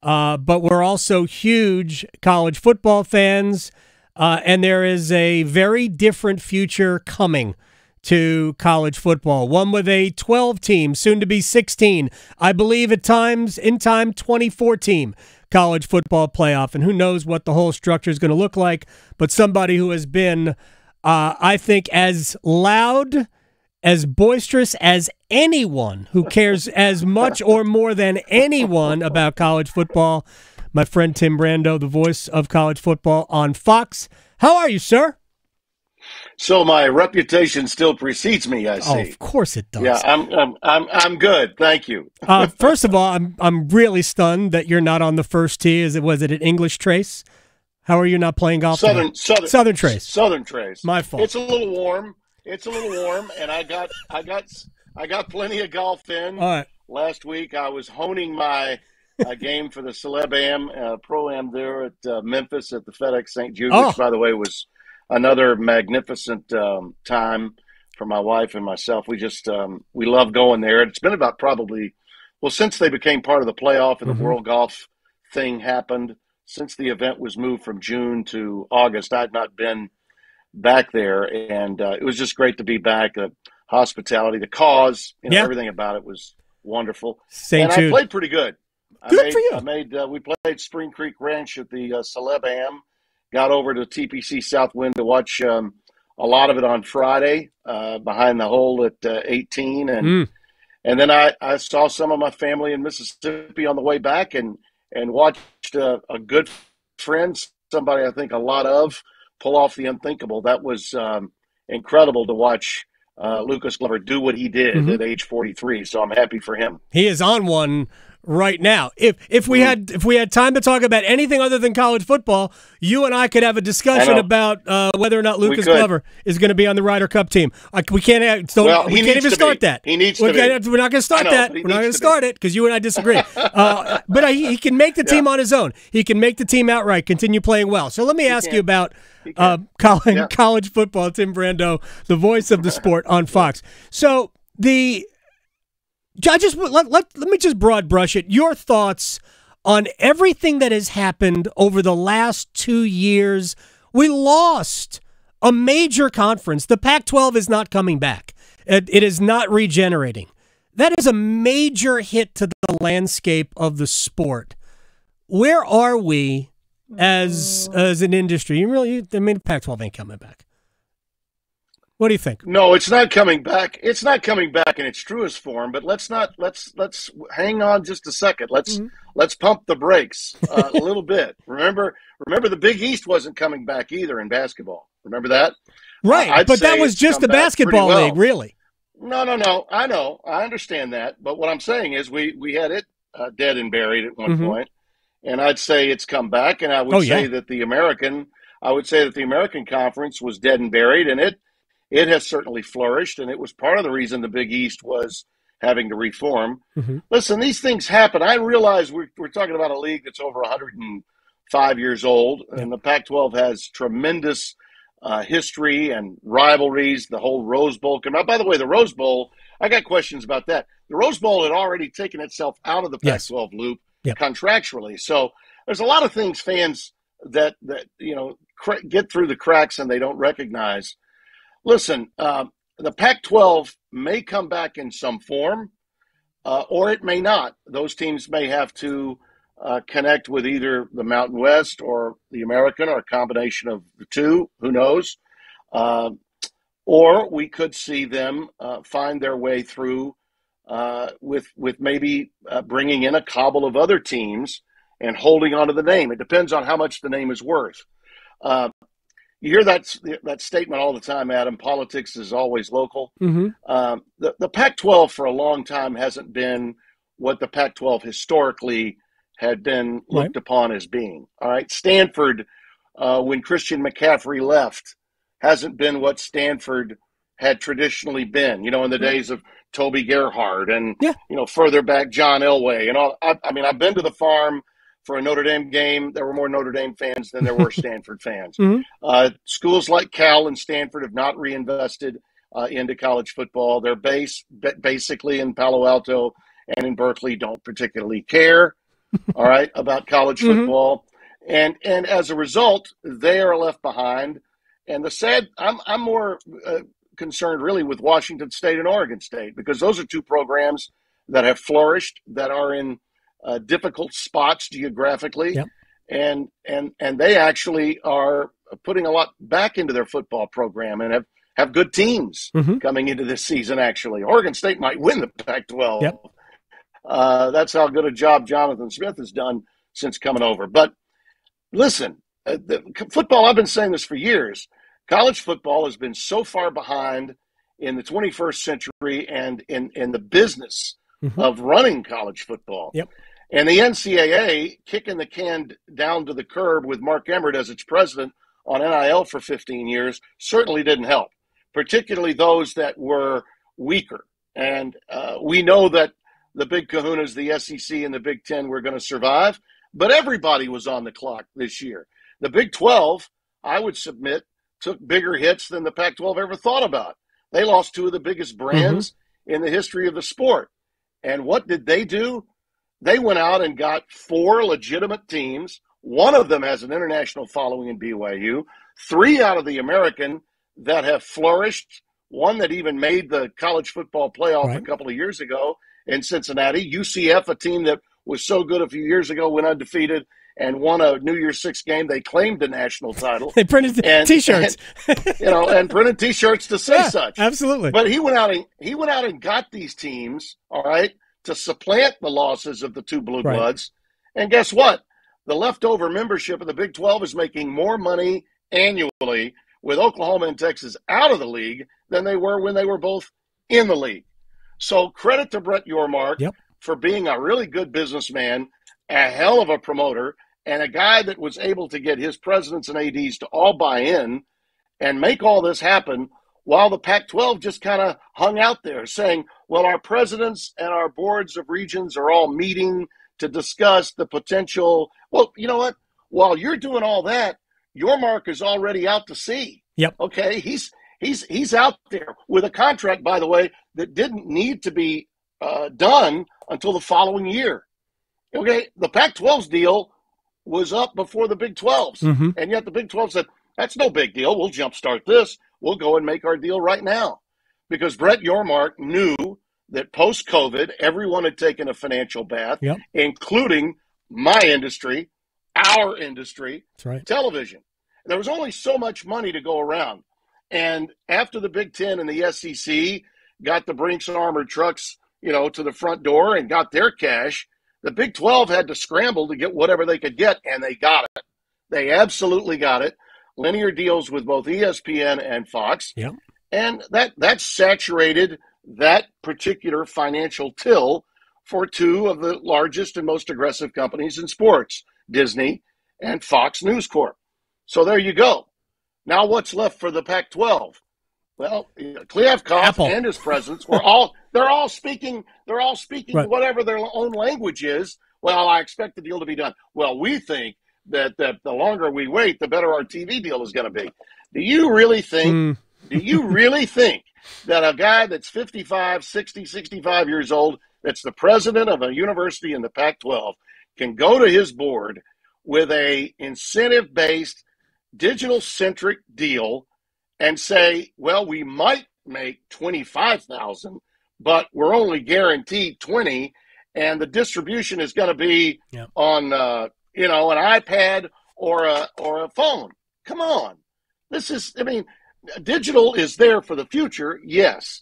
but we're also huge college football fans, and there is a very different future coming to college football. One with a 12-team, soon to be 16, I believe at times, in time, 24-team college football playoff. And who knows what the whole structure is going to look like. But somebody who has been, I think, as loud, as boisterous as anyone who cares as much or more than anyone about college football, my friend Tim Brando, the voice of college football on Fox. How are you, sir? So my reputation still precedes me, I see. Oh, of course it does. Yeah, I'm good. Thank you. First of all, I'm really stunned that you're not on the first tee. Was it an English Trace? How are you not playing golf? Southern Trace. Southern Trace. My fault. It's a little warm, and I got plenty of golf in. All right. Last week I was honing my game for the Celeb Am Pro-Am there at Memphis at the FedEx St. Jude, which, by the way, was another magnificent time for my wife and myself. We love going there. It's been about since they became part of the playoff and the World Golf thing happened, since the event was moved from June to August, I'd not been back there. And it was just great to be back. The hospitality, the cause, everything about it was wonderful. St. Jude. I played pretty good. Good for you. We played Spring Creek Ranch at the Celeb Am. Got over to TPC Southwind to watch a lot of it on Friday behind the hole at 18. And then I saw some of my family in Mississippi on the way back and watched a good friend, somebody I think a lot of, pull off the unthinkable. That was incredible to watch Lucas Glover do what he did at age 43. So I'm happy for him. He is on one right now. If we had time to talk about anything other than college football, you and I could have a discussion about whether or not Lucas Glover is going to be on the Ryder Cup team. We can't even start that. He needs to be. We're not going to start that. We're not going to start it because you and I disagree. But he can make the team on his own. He can make the team outright, continue playing well. So let me ask you about college football. Tim Brando, the voice of the sport on Fox. So let me just broad brush it. Your thoughts on everything that has happened over the last 2 years. We lost a major conference. The Pac-12 is not coming back. It is not regenerating. That is a major hit to the landscape of the sport. Where are we as an industry? Pac-12 ain't coming back. What do you think? No, it's not coming back. It's not coming back in its truest form. But let's hang on just a second. Let's pump the brakes a little bit. Remember, the Big East wasn't coming back either in basketball. Remember that? Right, but that was just a basketball league, really. No. I know. I understand that. But what I'm saying is we had it dead and buried at one point, and I'd say it's come back. And I would say that the American Conference was dead and buried, and it has certainly flourished, and it was part of the reason the Big East was having to reform. Listen, these things happen. I realize we're talking about a league that's over 105 years old, and the Pac-12 has tremendous history and rivalries, the whole Rose Bowl. By the way, the Rose Bowl, I got questions about that. The Rose Bowl had already taken itself out of the Pac-12 loop contractually. So there's a lot of things fans that get through the cracks and they don't recognize. Listen, the Pac-12 may come back in some form, or it may not. Those teams may have to connect with either the Mountain West or the American, or a combination of the two. Who knows? Or we could see them find their way through with maybe bringing in a cobble of other teams and holding onto the name. It depends on how much the name is worth. You hear that statement all the time, Adam. Politics is always local. The Pac-12 for a long time hasn't been what the Pac-12 historically had been looked upon as being. All right, Stanford, when Christian McCaffrey left, hasn't been what Stanford had traditionally been. In the days of Toby Gerhardt and further back John Elway and all. I've been to the Farm for a Notre Dame game. There were more Notre Dame fans than there were Stanford fans. Schools like Cal and Stanford have not reinvested into college football. They're basically in Palo Alto and in Berkeley don't particularly care. all right, about college football. And as a result, they are left behind. And I'm more concerned really with Washington State and Oregon State, because those are two programs that have flourished, that are in difficult spots geographically. Yep. And they actually are putting a lot back into their football program and have good teams coming into this season. Actually, Oregon State might win the Pac-12. Yep. That's how good a job Jonathan Smith has done since coming over. But listen, football, I've been saying this for years. College football has been so far behind in the 21st century and in the business of running college football. Yep. And the NCAA kicking the can down to the curb with Mark Emmert as its president on NIL for 15 years certainly didn't help, particularly those that were weaker. And we know that the big kahunas, the SEC and the Big Ten, were going to survive, but everybody was on the clock this year. The Big 12, I would submit, took bigger hits than the Pac-12 ever thought about. They lost two of the biggest brands in the history of the sport. And what did they do? They went out and got 4 legitimate teams. One of them has an international following in BYU. 3 out of the American that have flourished. One that even made the college football playoff a couple of years ago in Cincinnati. UCF, a team that was so good a few years ago, went undefeated and won a New Year's Six game. They claimed the national title. They printed T-shirts, and printed T-shirts to say such. Absolutely. But he went out and got these teams, all right, to supplant the losses of the 2 blue bloods. Right. And guess what? The leftover membership of the Big 12 is making more money annually with Oklahoma and Texas out of the league than they were when they were both in the league. So credit to Brett Yormark for being a really good businessman, a hell of a promoter, and a guy that was able to get his presidents and ADs to all buy in and make all this happen, while the Pac-12 just kind of hung out there saying, well, our presidents and our boards of regions are all meeting to discuss the potential. Well, you know what? While you're doing all that, Yormark is already out to sea. Yep. Okay. He's out there with a contract, by the way, that didn't need to be done until the following year. Okay. The Pac-12's deal was up before the Big 12's. And yet the Big 12 said, that's no big deal. We'll jumpstart this. We'll go and make our deal right now. Because Brett Yormark knew that post-COVID, everyone had taken a financial bath, including my industry, our industry, television. There was only so much money to go around. And after the Big Ten and the SEC got the Brinks armored trucks, to the front door and got their cash, the Big 12 had to scramble to get whatever they could get, and they got it. They absolutely got it. Linear deals with both ESPN and Fox. Yep. And that saturated that particular financial till for 2 of the largest and most aggressive companies in sports, Disney and Fox News Corp. So there you go. Now what's left for the Pac-12? Well, Kliavkoff and his presidents they're all speaking whatever their own language is. Well, I expect the deal to be done. Well, we think that the longer we wait, the better our TV deal is going to be. Do you really think that a guy that's 55, 60, 65 years old, that's the president of a university in the Pac-12, can go to his board with a incentive-based, digital-centric deal and say, well, we might make $25,000, but we're only guaranteed 20, and the distribution is going to be on an iPad or a phone. Come on. Digital is there for the future, yes,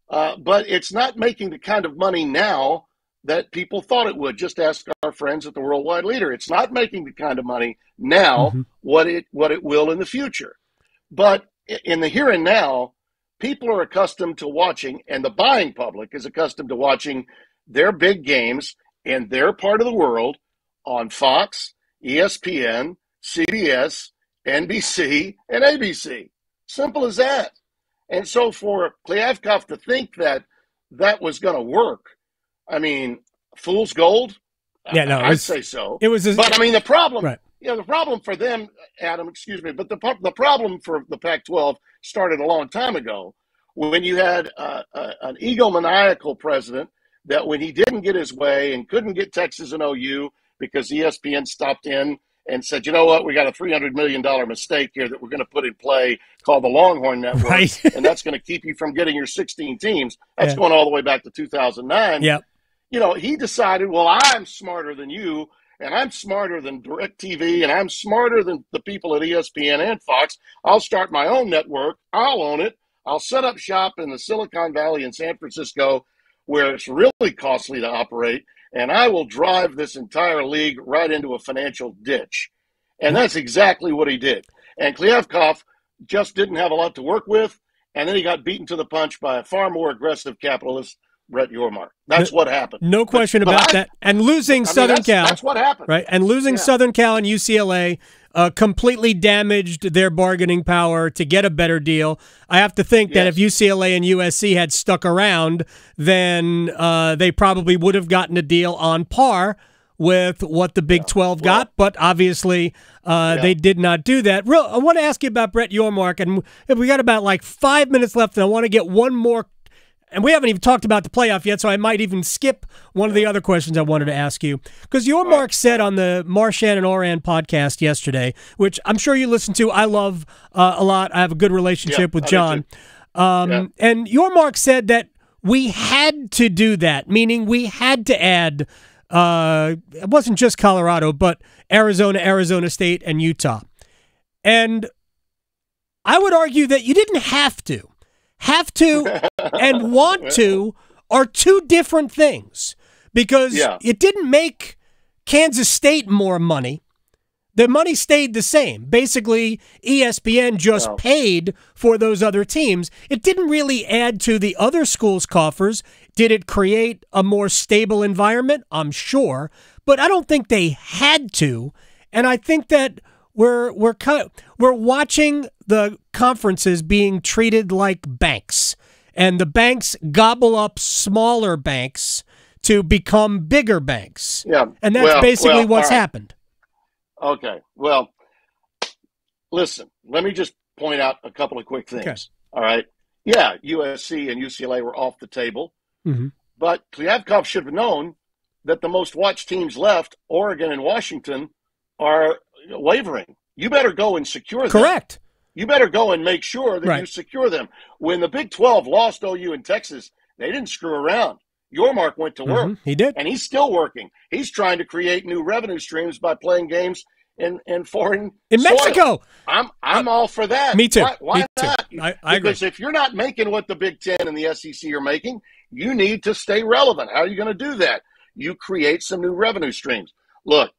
but it's not making the kind of money now that people thought it would. Just ask our friends at the Worldwide Leader. It's not making the kind of money now what it will in the future. But in the here and now, people are accustomed to watching, and the buying public is accustomed to watching their big games in their part of the world on Fox, ESPN, CBS, NBC, and ABC. Simple as that. And so for Kliavkoff to think that was going to work, fool's gold? Yeah, no, I'd say so. The problem, the problem for them, Adam, excuse me, but the problem for the Pac-12 started a long time ago when you had an egomaniacal president that when he didn't get his way and couldn't get Texas and OU because ESPN stopped in and said, you know what, we got a $300 million mistake here that we're going to put in play called the Longhorn Network, right. and that's going to keep you from getting your 16 teams. That's going all the way back to 2009. Yep. He decided, well, I'm smarter than you, and I'm smarter than DirecTV, and I'm smarter than the people at ESPN and Fox. I'll start my own network. I'll own it. I'll set up shop in the Silicon Valley in San Francisco, where it's really costly to operate, and I will drive this entire league right into a financial ditch. And that's exactly what he did. And Kliavkoff just didn't have a lot to work with, and then he got beaten to the punch by a far more aggressive capitalist, Brett Yormark. That's what happened. No question about that. And losing Southern Cal. That's what happened. Right. And losing Southern Cal and UCLA completely damaged their bargaining power to get a better deal. I have to think that if UCLA and USC had stuck around, then they probably would have gotten a deal on par with what the Big 12 got, but obviously they did not do that. I want to ask you about Brett Yormark, and we got about like 5 minutes left, and I want to get one more. And we haven't even talked about the playoff yet, so I might even skip one of the other questions I wanted to ask you. Because Yormark said on the Marchand and Oran podcast yesterday, which I'm sure you listen to, I love a lot. I have a good relationship with John. And Yormark said that we had to do that, meaning we had to add, it wasn't just Colorado, but Arizona State, and Utah. And I would argue that you didn't have to. Have to and want to are two different things, because it didn't make Kansas State more money. The money stayed the same. Basically, ESPN just paid for those other teams. It didn't really add to the other schools' coffers. Did it create a more stable environment? I'm sure, but I don't think they had to. And I think that we're watching the conferences being treated like banks, and the banks gobble up smaller banks to become bigger banks. Yeah, and that's basically what's happened. Okay. Well, listen, let me just point out a couple of quick things. Okay. All right. Yeah, USC and UCLA were off the table, but Kliavkoff should have known that the most watched teams left, Oregon and Washington, are wavering. You better go and secure them. Correct. You better go and make sure that you secure them. When the Big 12 lost OU in Texas, they didn't screw around. Yormark went to work. He did. And he's still working. He's trying to create new revenue streams by playing games in foreign soil. Mexico. I'm all for that. Me too. Why Me not? Too. I agree. Because if you're not making what the Big 10 and the SEC are making, you need to stay relevant. How are you going to do that? You create some new revenue streams. Look,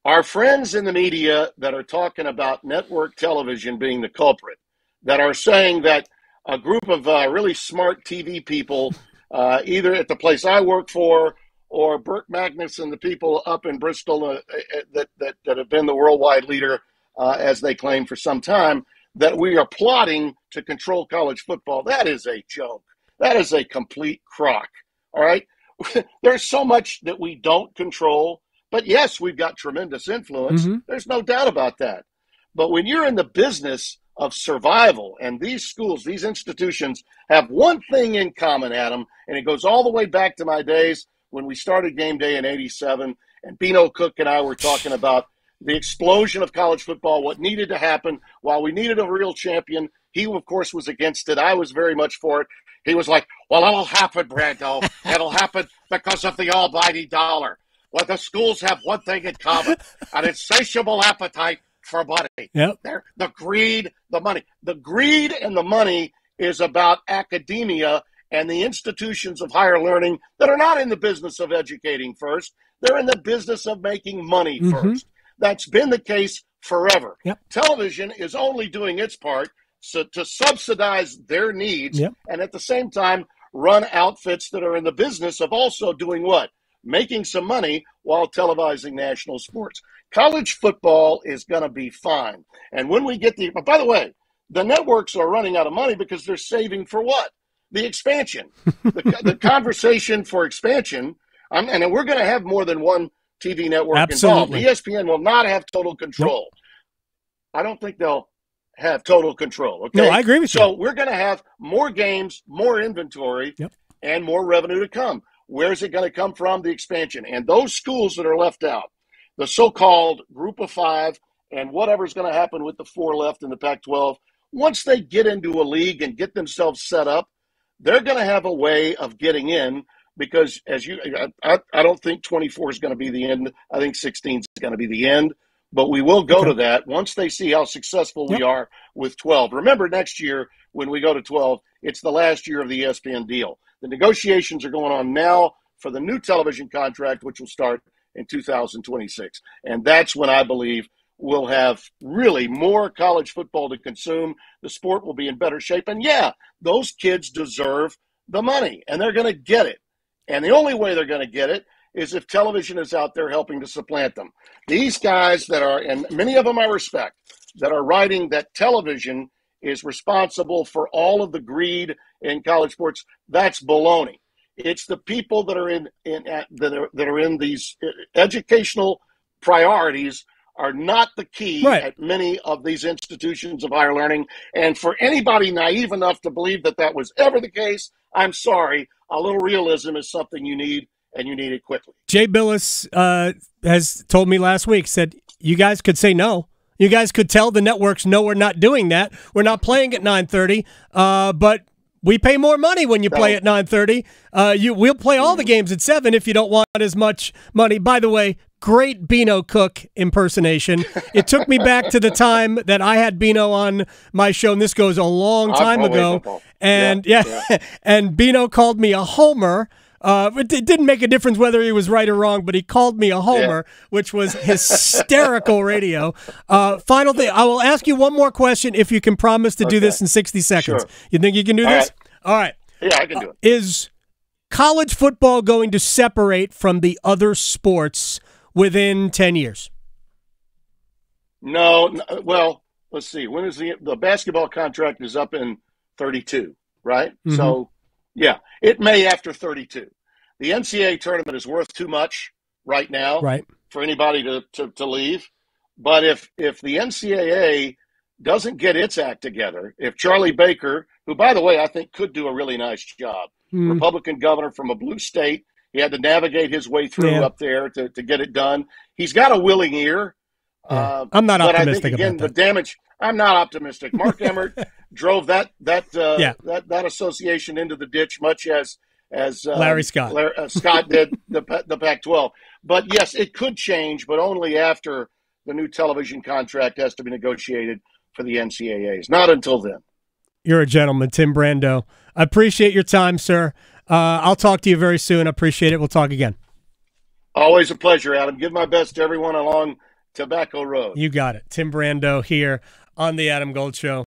our friends in the media that are talking about network television being the culprit, that are saying that a group of really smart TV people, either at the place I work for or Burt Magnus and the people up in Bristol that have been the worldwide leader, as they claim for some time, that we are plotting to control college football, that is a joke. That is a complete crock, all right? There's so much that we don't control. But yes, we've got tremendous influence. There's no doubt about that. But when you're in the business of survival, and these schools, these institutions have one thing in common, Adam, and it goes all the way back to my days when we started Game Day in '87, and Bino Cook and I were talking about the explosion of college football, what needed to happen. While we needed a real champion, he, of course, was against it. I was very much for it. He was like, well, it'll happen, Brando. It'll happen because of the almighty dollar. Well, the schools have one thing in common, an insatiable appetite for money. Yep. The greed, the money. The greed and the money is about academia and the institutions of higher learning that are not in the business of educating first. They're in the business of making money first. That's been the case forever. Yep. Television is only doing its part to subsidize their needs and at the same time run outfits that are in the business of also doing what? Making some money while televising national sports. College football is going to be fine. And when we get by the way, the networks are running out of money because they're saving for what? The expansion. The conversation for expansion, and we're going to have more than one TV network involved. ESPN will not have total control. I don't think they'll have total control. Okay? No, I agree with you. So we're going to have more games, more inventory, and more revenue to come. Where's it going to come from? The expansion. And those schools that are left out, the so-called group of five and whatever's going to happen with the four left in the Pac-12, once they get into a league and get themselves set up, they're going to have a way of getting in because I don't think 24 is going to be the end. I think 16 is going to be the end, but we will go to that once they see how successful we are with 12. Remember, next year when we go to 12, it's the last year of the ESPN deal. The negotiations are going on now for the new television contract, which will start in 2026. And that's when I believe we'll have really more college football to consume. The sport will be in better shape. And yeah, those kids deserve the money and they're going to get it. And the only way they're going to get it is if television is out there helping to supplant them. These guys that are, and many of them I respect, that are writing that television is responsible for all of the greed in college sports, that's baloney. It's the people that are that are in these educational priorities are not the key at many of these institutions of higher learning. And for anybody naive enough to believe that that was ever the case, I'm sorry. A little realism is something you need, and you need it quickly. Jay Billis has told me last week, said, you guys could say no. You guys could tell the networks, no, we're not doing that. We're not playing at 9:30, but we pay more money when you play at 9:30. We'll play all the games at 7 if you don't want as much money. By the way, great Beano Cook impersonation. It took me back to the time that I had Beano on my show, and this goes a long time ago. And and Beano called me a homer. It didn't make a difference whether he was right or wrong, but he called me a homer, which was hysterical radio. Final thing, I will ask you one more question if you can promise to do this in 60 seconds. Sure. You think you can do this? All right. Yeah, I can do it. Is college football going to separate from the other sports within 10 years? No. Well, let's see. When is the basketball contract is up in 32, right? Mm-hmm. So, yeah, it may after 32. The NCAA tournament is worth too much right now for anybody to leave. But if the NCAA doesn't get its act together, if Charlie Baker, who, by the way, I think could do a really nice job, Republican governor from a blue state, he had to navigate his way through up there to get it done. He's got a willing ear. I'm not optimistic I think, again, about that. The damage. I'm not optimistic. Mark Emmert drove that association into the ditch, much as Larry Scott. Scott did the Pac-12. But yes, it could change, but only after the new television contract has to be negotiated for the NCAAs. Not until then. You're a gentleman, Tim Brando. I appreciate your time, sir. I'll talk to you very soon. I appreciate it. We'll talk again. Always a pleasure, Adam. Give my best to everyone along Tobacco Road. You got it. Tim Brando here on The Adam Gold Show.